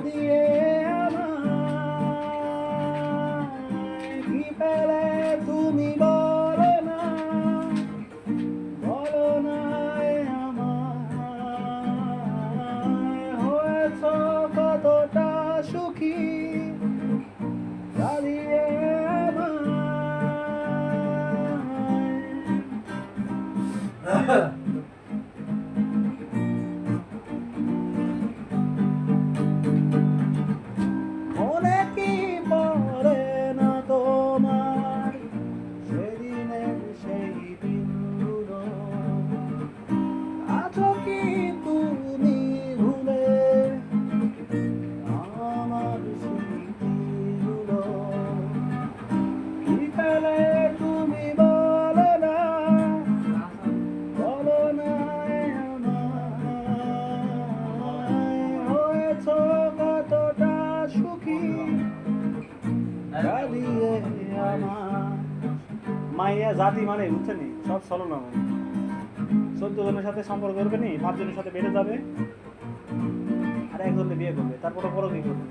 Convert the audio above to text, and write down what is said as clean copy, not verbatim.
দিয়ে আমায় কি পেলে তুমি বলো না আমায় হয়েছ কতটা সুখী দিয়ে আমায় মনে কি পড়ে না তোমার সেদিনের সেই দিনগুলো আছো কি তুমি ভুলে আমার স্মৃতিগুলো কি পেলে তুমি বলো না আমায় হয়েছ কতটা সুখী দিয়ে আমার মাইয়া জাতি মানে বুঝছেন সব ছলনা 14 জনের সাথে সম্পর্ক করবে নি 5 জনের সাথে বেড়ে যাবে আর একজনকে বিয়ে করবে তারপরে বড় কি করবে